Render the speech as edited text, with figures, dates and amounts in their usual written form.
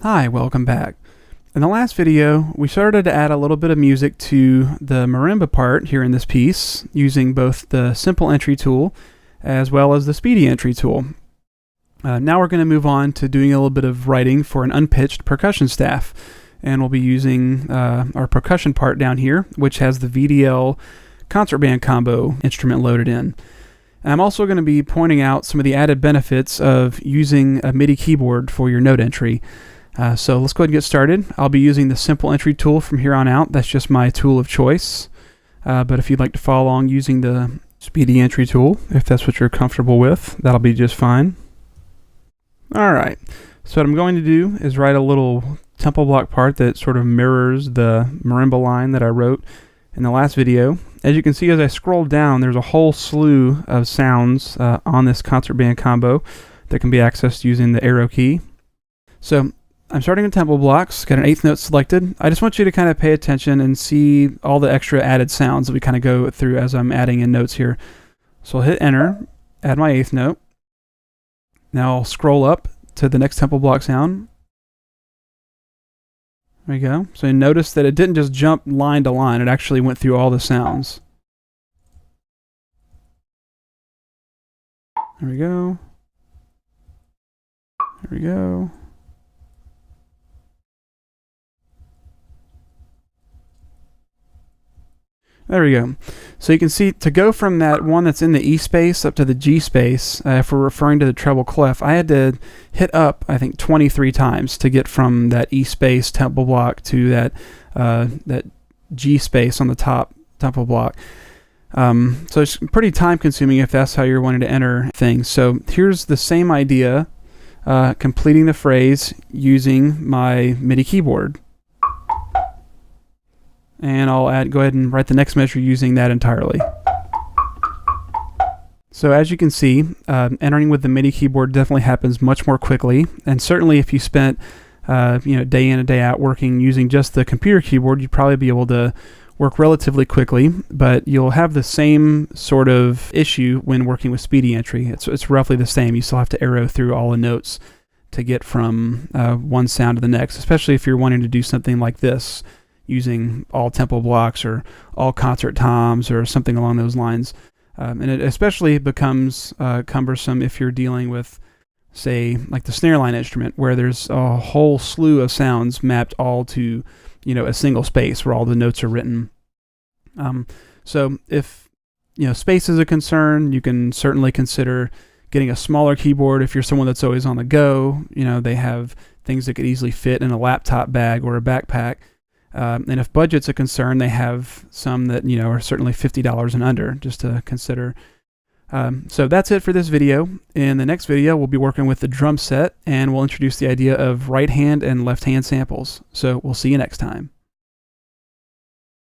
Hi, welcome back. In the last video, we started to add a little bit of music to the marimba part here in this piece using both the simple entry tool as well as the speedy entry tool. Now we're going to move on to doing a little bit of writing for an unpitched percussion staff, and we'll be using our percussion part down here, which has the VDL concert band combo instrument loaded in. I'm also going to be pointing out some of the added benefits of using a MIDI keyboard for your note entry. So let's go ahead and get started. I'll be using the simple entry tool from here on out. That's just my tool of choice. But if you'd like to follow along using the speedy entry tool, if that's what you're comfortable with, that'll be just fine. Alright, so what I'm going to do is write a little tempo block part that sort of mirrors the marimba line that I wrote in the last video. As you can see, as I scroll down, there's a whole slew of sounds on this concert band combo that can be accessed using the arrow key. So I'm starting with tempo blocks, got an eighth note selected. I just want you to kind of pay attention and see all the extra added sounds that we kind of go through as I'm adding in notes here. So I'll hit enter, add my eighth note. Now I'll scroll up to the next tempo block sound. There we go. So you notice that it didn't just jump line to line, it actually went through all the sounds. There we go. There we go. There we go. So you can see, to go from that one that's in the E space up to the G space, if we're referring to the treble clef, I had to hit up, I think, 23 times to get from that E space tempo block to that G space on the top tempo block. So it's pretty time consuming if that's how you're wanting to enter things. So here's the same idea, completing the phrase using my MIDI keyboard. And I'll go ahead and write the next measure using that entirely. So as you can see, entering with the MIDI keyboard definitely happens much more quickly, and certainly if you spent day in and day out working using just the computer keyboard, you'd probably be able to work relatively quickly, but you'll have the same sort of issue when working with speedy entry. It's roughly the same. You still have to arrow through all the notes to get from one sound to the next, especially if you're wanting to do something like this, using all tempo blocks or all concert toms or something along those lines. And it especially becomes cumbersome if you're dealing with, say, like the snare line instrument, where there's a whole slew of sounds mapped all to, a single space where all the notes are written. So if, space is a concern, you can certainly consider getting a smaller keyboard if you're someone that's always on the go. They have things that could easily fit in a laptop bag or a backpack. And if budget's a concern, they have some that, are certainly $50 and under, just to consider. So that's it for this video. In the next video, we'll be working with the drum set, and we'll introduce the idea of right hand and left hand samples. So we'll see you next time.